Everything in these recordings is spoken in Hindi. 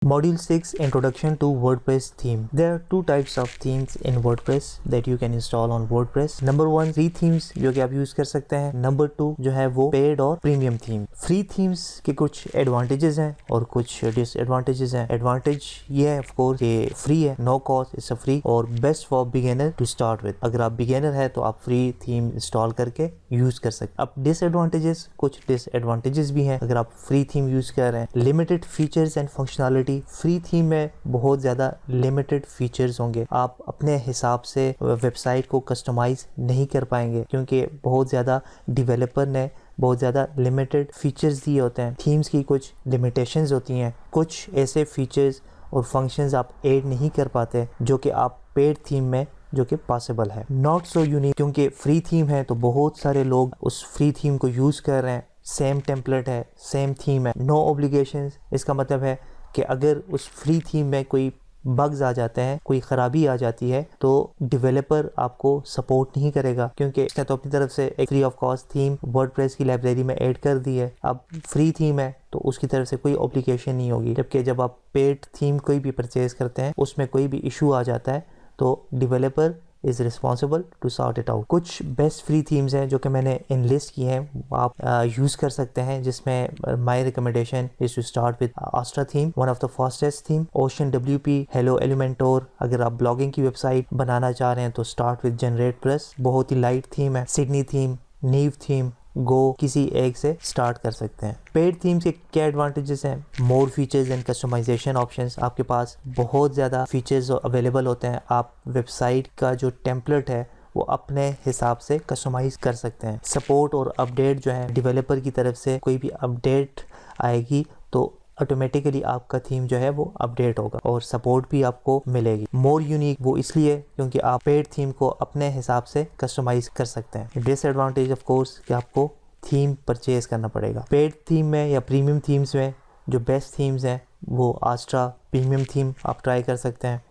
Module 6 Introduction to WordPress Theme. There are two types of themes in WordPress that you can install on WordPress. Number 1 free themes जो कि आप यूज कर सकते हैं. Number 2 जो है वो पेड और प्रीमियम थीम. फ्री थीम्स के कुछ एडवांटेजेस हैं और कुछ डिसएडवांटेजेस हैं. एडवांटेज ये है ऑफ कोर्स कि फ्री है, no cost, it's a free और best for beginner to start with. अगर आप बिगिनर है तो आप फ्री थीम इंस्टॉल करके यूज कर सकते. अब डिसएडवांटेजेस, कुछ डिसएडवांटेजेस भी हैं अगर आप फ्री थीम यूज कर रहे हैं. Limited features and functionality. Free theme में बहुत ज़्यादा लिमिटेड फीचर्स होंगे. आप अपने हिसाब से वेबसाइट को कस्टमाइज नहीं कर पाएंगे क्योंकि बहुत ज़्यादा डेवलपर ने बहुत ज़्यादा लिमिटेड फीचर्स दिए होते हैं. थीम्स की कुछ लिमिटेशंस होती हैं. कुछ ऐसे फीचर्स और फंक्शंस आप ऐड नहीं कर पाते जो कि आप पेड थीम में जो कि पॉसिबल है. नॉट सो यूनिक, क्योंकि फ्री थीम है तो बहुत सारे लोग उस फ्री थीम को यूज़ कर रहे हैं. सेम टेम्पलेट है, सेम थीम है, नो ऑब्लिगेशंस. इसका मतलब है कि अगर उस फ्री थीम में कोई बग्स आ जाते हैं, कोई ख़राबी आ जाती है तो डेवलपर आपको सपोर्ट नहीं करेगा क्योंकि इसने तो अपनी तरफ से एक free of cost theme WordPress की लाइब्रेरी में ऐड कर दी है. अब फ्री थीम है तो उसकी तरफ से कोई ऑब्लिगेशन नहीं होगी. जबकि जब आप पेड थीम कोई भी परचेज करते हैं उसमें कोई भी इशू आ जाता है तो developer is responsible to sort it out. कुछ बेस्ट फ्री थीम्स हैं जो कि मैंने इनलिस्ट की हैं, आप यूज़ कर सकते हैं, जिसमें my recommendation is to start with Astra theme, one of the fastest theme. Ocean WP, hello Elementor. अगर आप ब्लॉगिंग की वेबसाइट बनाना चाह रहे हैं तो स्टार्ट विद जनरेट प्रेस, बहुत ही लाइट थीम है. सिडनी थीम, नीव थीम, गो, किसी एक से स्टार्ट कर सकते हैं. पेड थीम्स के क्या एडवांटेजेस हैं? More features and customization options. आपके पास बहुत ज़्यादा फीचर्स अवेलेबल होते हैं. आप वेबसाइट का जो टेम्पलेट है वो अपने हिसाब से कस्टमाइज कर सकते हैं. सपोर्ट और अपडेट जो है, डेवलपर की तरफ से कोई भी अपडेट आएगी तो ऑटोमेटिकली आपका थीम जो है वो अपडेट होगा और सपोर्ट भी आपको मिलेगी. मोर यूनिक वो इसलिए क्योंकि आप पेड थीम को अपने हिसाब से कस्टमाइज कर सकते हैं. डिसएडवांटेज ऑफ कोर्स कि आपको थीम परचेज करना पड़ेगा. पेड थीम में या प्रीमियम थीम्स में जो बेस्ट थीम्स हैं वो आस्ट्रा प्रीमियम थीम आप ट्राई कर सकते हैं.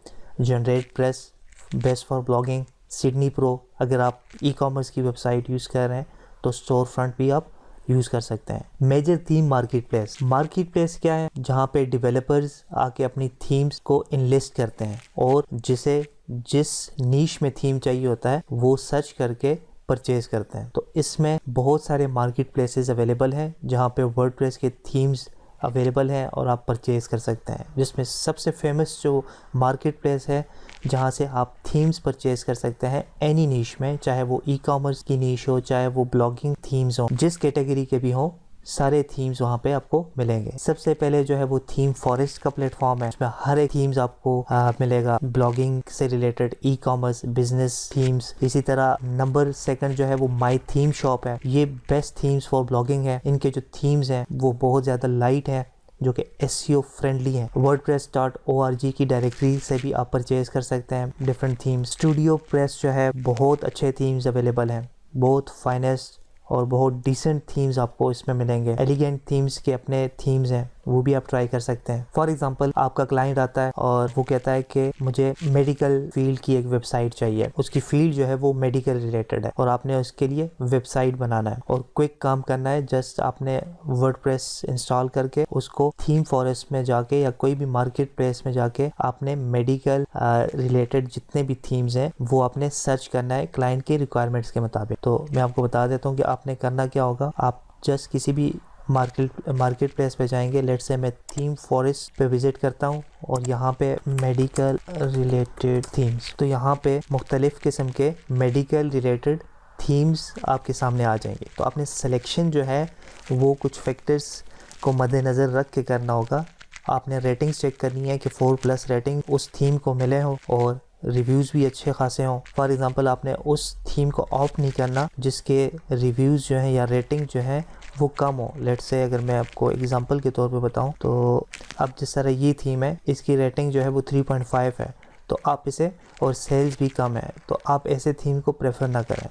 Generate press best for blogging. Sydney pro अगर आप ई-कॉमर्स की वेबसाइट यूज़ कर रहे हैं तो स्टोर फ्रंट भी आप यूज़ कर सकते हैं. Major theme marketplace. Marketplace क्या है? जहाँ पे डेवलपर्स आके अपनी थीम्स को इनलिस्ट करते हैं और जिसे जिस नीश में थीम चाहिए होता है वो सर्च करके परचेज करते हैं. तो इसमें बहुत सारे मार्केट प्लेसेस अवेलेबल हैं जहाँ पे वर्डप्रेस के थीम्स अवेलेबल हैं और आप परचेज कर सकते हैं. जिसमें सबसे फेमस जो मार्केट प्लेस है जहाँ से आप थीम्स परचेज कर सकते हैं एनी नीश में, चाहे वो ई-कॉमर्स की नीश हो, चाहे वो ब्लॉगिंग थीम्स हो, जिस कैटेगरी के भी हो, सारे थीम्स वहाँ पे आपको मिलेंगे. सबसे पहले जो है वो थीम फॉरेस्ट का प्लेटफॉर्म है. इसमें हर एक थीम्स आपको मिलेगा. ब्लॉगिंग से रिलेटेड, ई-कॉमर्स, बिजनेस थीम्स. इसी तरह नंबर सेकंड जो है वो माई थीम शॉप है. ये बेस्ट थीम्स फॉर ब्लॉगिंग है. इनके जो थीम्स हैं वो बहुत ज़्यादा लाइट हैं जो कि SEO फ्रेंडली हैं. wordpress.org की डायरेक्टरी से भी आप परचेज कर सकते हैं डिफरेंट थीम्स. स्टूडियो प्रेस जो है बहुत अच्छे थीम्स अवेलेबल हैं. बहुत फाइनेस्ट और बहुत डिसेंट थीम्स आपको इसमें मिलेंगे. एलिगेंट थीम्स के अपने थीम्स हैं वो भी आप ट्राई कर सकते हैं. फॉर एग्जांपल आपका क्लाइंट आता है और वो कहता है कि मुझे मेडिकल फील्ड की एक वेबसाइट चाहिए. उसकी फील्ड जो है वो मेडिकल रिलेटेड है और आपने उसके लिए वेबसाइट बनाना है और क्विक काम करना है. जस्ट आपने वर्डप्रेस इंस्टॉल करके उसको थीम फॉरेस्ट में जाके या कोई भी मार्केट प्लेस में जाके आपने मेडिकल रिलेटेड जितने भी थीम्स हैं वो आपने सर्च करना है क्लाइंट के रिक्वायरमेंट्स के मुताबिक. तो मैं आपको बता देता हूँ कि आपने करना क्या होगा. आप जस्ट किसी भी मार्केट प्लेस पे जाएंगे. लेट्स से मैं थीम फॉरेस्ट पे विजिट करता हूँ और यहाँ पे मेडिकल रिलेटेड थीम्स, तो यहाँ पे मुख्तलिफ किस्म के मेडिकल रिलेटेड थीम्स आपके सामने आ जाएंगे. तो आपने सिलेक्शन जो है वो कुछ फैक्टर्स को मद्देनज़र रख के करना होगा. आपने रेटिंग्स चेक करनी है कि 4+ रेटिंग उस थीम को मिले हो और रिव्यूज़ भी अच्छे खासे हों. फॉर एग्ज़ाम्पल आपने उस थीम को ऑप्ट नहीं करना जिसके रिव्यूज़ जो हैं या रेटिंग जो है वो कम हो. लेट्स से अगर मैं आपको एग्जांपल के तौर पे बताऊं तो अब जिस तरह ये थीम है इसकी रेटिंग जो है वो 3.5 है तो आप इसे, और सेल्स भी कम है, तो आप ऐसे थीम को प्रेफर ना करें.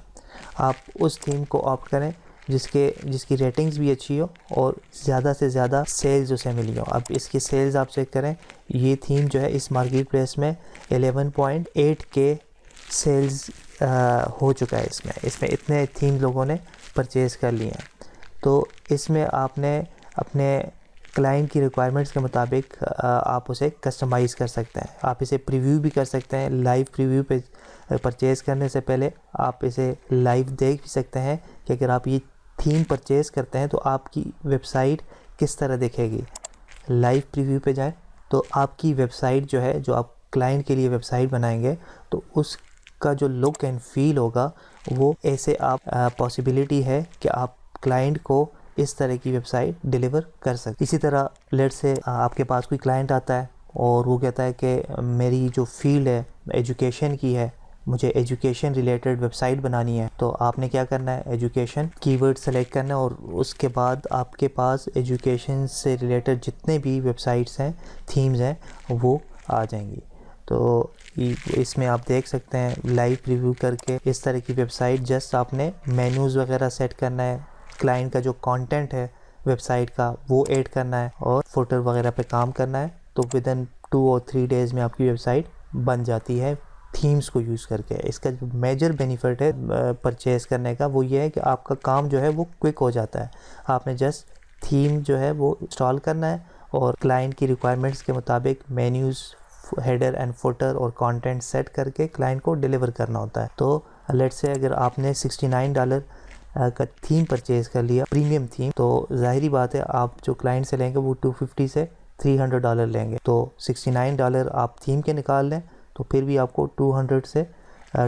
आप उस थीम को ऑप्ट करें जिसकी रेटिंग्स भी अच्छी हो और ज़्यादा से ज़्यादा सेल्स उसे मिली हो. अब इसकी सेल्स आप चेक करें. ये थीम जो है इस मार्केट प्लेस में 11.8K सेल्स हो चुका है. इसमें इतने थीम लोगों ने परचेज़ कर लिए हैं. तो इसमें आपने अपने क्लाइंट की रिक्वायरमेंट्स के मुताबिक आप उसे कस्टमाइज़ कर सकते हैं। आप इसे प्रीव्यू भी कर सकते हैं। लाइव प्रीव्यू पे परचेज़ करने से पहले आप इसे लाइव देख भी सकते हैं कि अगर आप ये थीम परचेज़ करते हैं तो आपकी वेबसाइट किस तरह दिखेगी। लाइव प्रीव्यू पे जाएं तो आपकी वेबसाइट जो है, जो आप क्लाइंट के लिए वेबसाइट बनाएंगे, तो उसका जो लुक एंड फील होगा वो ऐसे आप पॉसिबिलिटी है कि आप क्लाइंट को इस तरह की वेबसाइट डिलीवर कर सकते। इसी तरह लेट्स से आपके पास कोई क्लाइंट आता है और वो कहता है कि मेरी जो फील्ड है एजुकेशन की है, मुझे एजुकेशन रिलेटेड वेबसाइट बनानी है। तो आपने क्या करना है, एजुकेशन कीवर्ड सेलेक्ट करना है और उसके बाद आपके पास एजुकेशन से रिलेटेड जितने भी वेबसाइट्स हैं, थीम्स हैं, वो आ जाएंगी। तो इसमें आप देख सकते हैं लाइव प्रीव्यू करके इस तरह की वेबसाइट। जस्ट आपने मेन्यूज़ वगैरह सेट करना है, क्लाइंट का जो कंटेंट है वेबसाइट का वो ऐड करना है और फुटर वगैरह पे काम करना है। तो विद इन 2 और 3 डेज़ में आपकी वेबसाइट बन जाती है थीम्स को यूज़ करके। इसका जो मेजर बेनिफिट है परचेज़ करने का वो ये है कि आपका काम जो है वो क्विक हो जाता है। आपने जस्ट थीम जो है वो इंस्टॉल करना है और क्लाइंट की रिक्वायरमेंट्स के मुताबिक मेन्यूज़, हेडर एंड फुटर और कंटेंट सेट करके क्लाइंट को डिलीवर करना होता है। तो लेट्स से अगर आपने $69 का थीम परचेज़ कर लिया, प्रीमियम थीम, तो ज़ाहिरी बात है आप जो क्लाइंट से लेंगे वो $250 से $300 लेंगे। तो $69 आप थीम के निकाल लें तो फिर भी आपको 200 से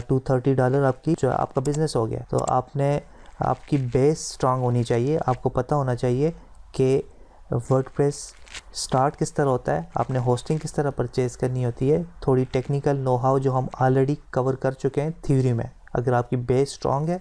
$230 आपकी जो आपका बिज़नेस हो गया। तो आपकी बेस स्ट्रांग होनी चाहिए। आपको पता होना चाहिए कि वर्डप्रेस स्टार्ट किस तरह होता है, आपने होस्टिंग किस तरह परचेज़ करनी होती है, थोड़ी टेक्निकल नो हाउ जो हम ऑलरेडी कवर कर चुके हैं थ्योरी में। अगर आपकी बेस स्ट्रांग है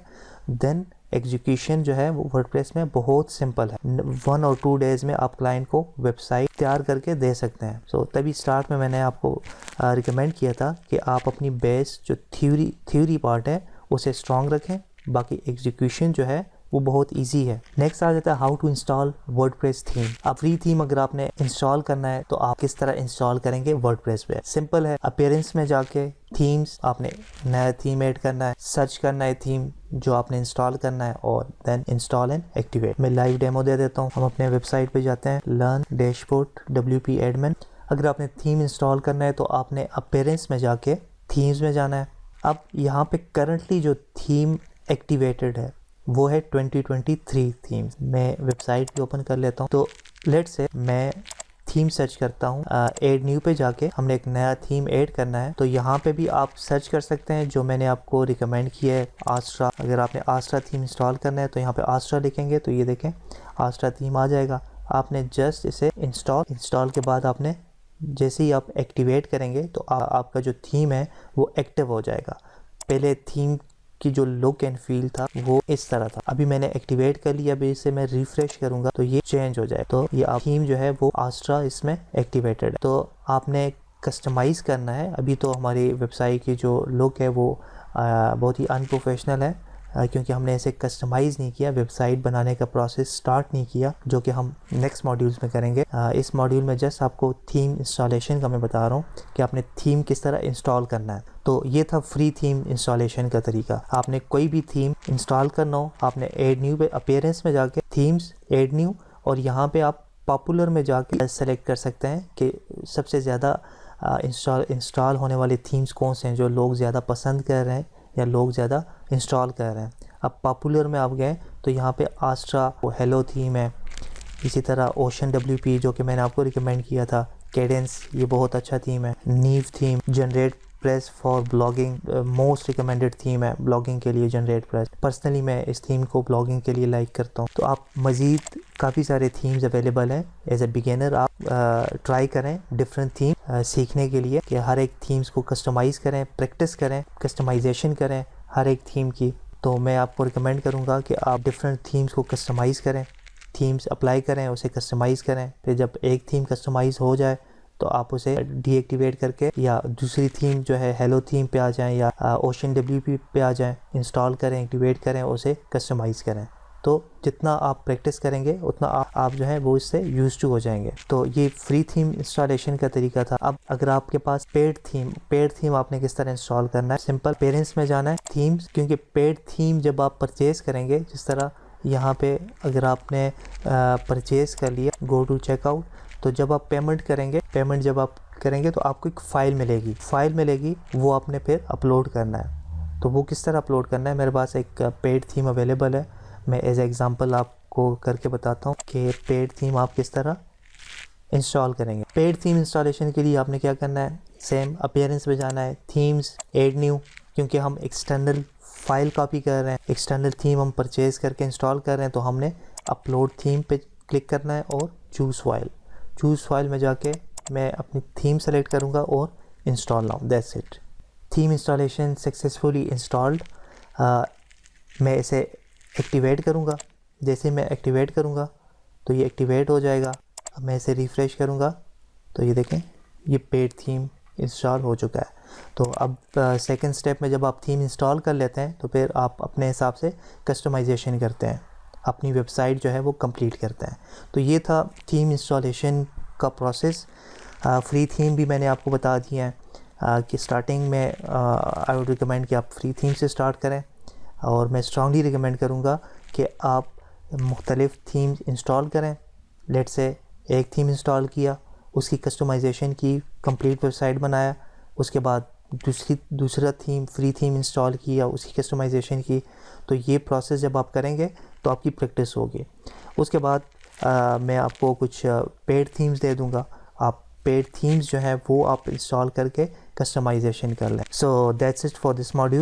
देन एग्जीक्यूशन जो है वो वर्डप्रेस में बहुत सिंपल है। 1 और 2 डेज़ में आप क्लाइंट को वेबसाइट तैयार करके दे सकते हैं। सो तभी स्टार्ट में मैंने आपको रिकमेंड किया था कि आप अपनी बेस जो थ्योरी पार्ट है उसे स्ट्रांग रखें, बाकी एग्जीक्यूशन जो है वो बहुत इजी है। नेक्स्ट आ जाता है how to install WordPress theme. अब फ्री थीम अगर आपने इंस्टॉल करना है तो आप किस तरह इंस्टॉल करेंगे वर्डप्रेस पे। सिंपल है, अपीयरेंस में जाके थीम्स, आपने नया थीम ऐड करना है, सर्च करना है थीम जो आपने इंस्टॉल करना है और देन इंस्टॉल एंड एक्टिवेट। मैं लाइव डेमो दे देता हूँ। हम अपने वेबसाइट पे जाते हैं, लर्न डैशबोर्ड WP एडमिन। अगर आपने थीम इंस्टॉल करना है तो आपने अपीयरेंस में जाके थीम्स में जाना है। अब यहाँ पे करंटली जो थीम एक्टिवेटेड है वो है 2023 थीम्स। मैं वेबसाइट भी ओपन कर लेता हूँ। तो लेट्स से मैं थीम सर्च करता हूँ, ऐड न्यू पे जाके हमने एक नया थीम ऐड करना है। तो यहाँ पे भी आप सर्च कर सकते हैं जो मैंने आपको रिकमेंड किया है, आस्ट्रा। अगर आपने आस्ट्रा थीम इंस्टॉल करना है तो यहाँ पे आस्ट्रा लिखेंगे तो ये देखें आस्ट्रा थीम आ जाएगा। आपने जस्ट इसे इंस्टॉल के बाद आपने जैसे ही आप एक्टिवेट करेंगे तो आपका जो थीम है वो एक्टिव हो जाएगा। पहले थीम की जो लुक एंड फील था वो इस तरह था। अभी मैंने एक्टिवेट कर लिया, अभी इसे मैं रिफ्रेश करूंगा तो ये चेंज हो जाए। तो ये थीम जो है वो आस्ट्रा इसमें एक्टिवेटेड है। तो आपने कस्टमाइज़ करना है। अभी तो हमारी वेबसाइट की जो लुक है वो बहुत ही अनप्रोफेशनल है क्योंकि हमने इसे कस्टमाइज़ नहीं किया, वेबसाइट बनाने का प्रोसेस स्टार्ट नहीं किया, जो कि हम नेक्स्ट मॉड्यूल्स में करेंगे। इस मॉड्यूल में जस्ट आपको थीम इंस्टॉलेशन का मैं बता रहा हूँ कि आपने थीम किस तरह इंस्टॉल करना है। तो ये था फ्री थीम इंस्टॉलेशन का तरीका। आपने कोई भी थीम इंस्टॉल करना हो, आपने ऐड न्यू पे अपीयरेंस में जाके थीम्स ऐड न्यू और यहाँ पे आप पॉपुलर में जाके सेलेक्ट कर सकते हैं कि सबसे ज़्यादा इंस्टॉल होने वाले थीम्स कौन से हैं जो लोग ज़्यादा पसंद कर रहे हैं या लोग ज़्यादा इंस्टॉल कर रहे हैं। अब पॉपुलर में आप गए तो यहाँ पे आस्ट्रा हेलो थीम है, इसी तरह ओशन WP जो कि मैंने आपको रिकमेंड किया था, कैडेंस ये बहुत अच्छा थीम है, नीव theme, generate press for blogging most recommended theme है ब्लॉगिंग के लिए जनरेट प्रेस। पर्सनली मैं इस थीम को ब्लॉगिंग के लिए लाइक करता हूँ। तो आप मज़ीद काफ़ी सारे थीम्स अवेलेबल हैं। एज ए बिगिनर आप ट्राई करें डिफरेंट थीम सीखने के लिए कि हर एक थीम्स को कस्टमाइज़ करें, प्रैक्टिस करें, कस्टमाइजेशन करें हर एक थीम की। तो मैं आपको रिकमेंड करूँगा कि आप डिफरेंट थीम्स को कस्टमाइज़ करें, थीम्स अप्लाई करें, उसे कस्टमाइज़ करें। फिर जब एक थीम कस्टमाइज़ हो जाए तो आप उसे डीएक्टिवेट करके या दूसरी थीम जो है हेलो थीम पे आ जाएं या ओशन WP पे आ जाएं, इंस्टॉल करें, एक्टिवेट करें, उसे कस्टमाइज़ करें। तो जितना आप प्रैक्टिस करेंगे उतना आप जो है वो इससे यूज टू हो जाएंगे। तो ये फ्री थीम इंस्टॉलेशन का तरीका था। अब अगर आपके पास पेड थीम आपने किस तरह इंस्टॉल करना है। सिंपल पेरेंट्स में जाना है, थीम्स, क्योंकि पेड थीम जब आप परचेज करेंगे, जिस तरह यहाँ पे अगर आपने परचेज़ कर लिया, गो टू चेकआउट, तो जब आप पेमेंट जब आप करेंगे तो आपको एक फ़ाइल मिलेगी, वो आपने फिर अपलोड करना है। तो वो किस तरह अपलोड करना है, मेरे पास एक पेड थीम अवेलेबल है। मैं एज एग्ज़ाम्पल आपको करके बताता हूँ कि पेड थीम आप किस तरह इंस्टॉल करेंगे। पेड थीम इंस्टॉलेशन के लिए आपने क्या करना है, सेम अपीयरेंस पे जाना है, थीम्स, ऐड न्यू, क्योंकि हम एक्सटर्नल फाइल कॉपी कर रहे हैं, एक्सटर्नल थीम हम परचेज़ करके इंस्टॉल कर रहे हैं, तो हमने अपलोड थीम पे क्लिक करना है और चूज़ फाइल में जाके मैं अपनी थीम सेलेक्ट करूँगा और install now, that's it. Theme installation successfully installed. मैं इसे एक्टिवेट करूँगा। जैसे मैं एक्टिवेट करूँगा तो ये एक्टिवेट हो जाएगा। अब मैं इसे रिफ़्रेश करूँगा तो ये देखें, ये पेड थीम इंस्टॉल हो चुका है। तो अब सेकंड स्टेप में जब आप थीम इंस्टॉल कर लेते हैं तो फिर आप अपने हिसाब से कस्टमाइजेशन करते हैं, अपनी वेबसाइट जो है वो कंप्लीट करते हैं। तो ये था थीम इंस्टॉलेशन का प्रोसेस। फ्री थीम भी मैंने आपको बता दिया है कि स्टार्टिंग में आई वुड रिकमेंड कि आप फ्री थीम से स्टार्ट करें, और मैं स्ट्रांगली रिकमेंड करूँगा कि आप मुख्तलिफ़ थीम इंस्टॉल करें। लेट से एक थीम इंस्टॉल किया, उसकी कस्टमाइजेशन की, कंप्लीट वेबसाइट बनाया, उसके बाद दूसरा थीम, फ्री थीम इंस्टॉल किया, उसकी कस्टमाइजेशन की। तो ये प्रोसेस जब आप करेंगे तो आपकी प्रैक्टिस होगी। उसके बाद मैं आपको कुछ पेड थीम्स दे दूँगा, आप पेड थीम्स जो है वो आप इंस्टॉल करके कस्टमाइजेशन कर लें। So that's it for this module.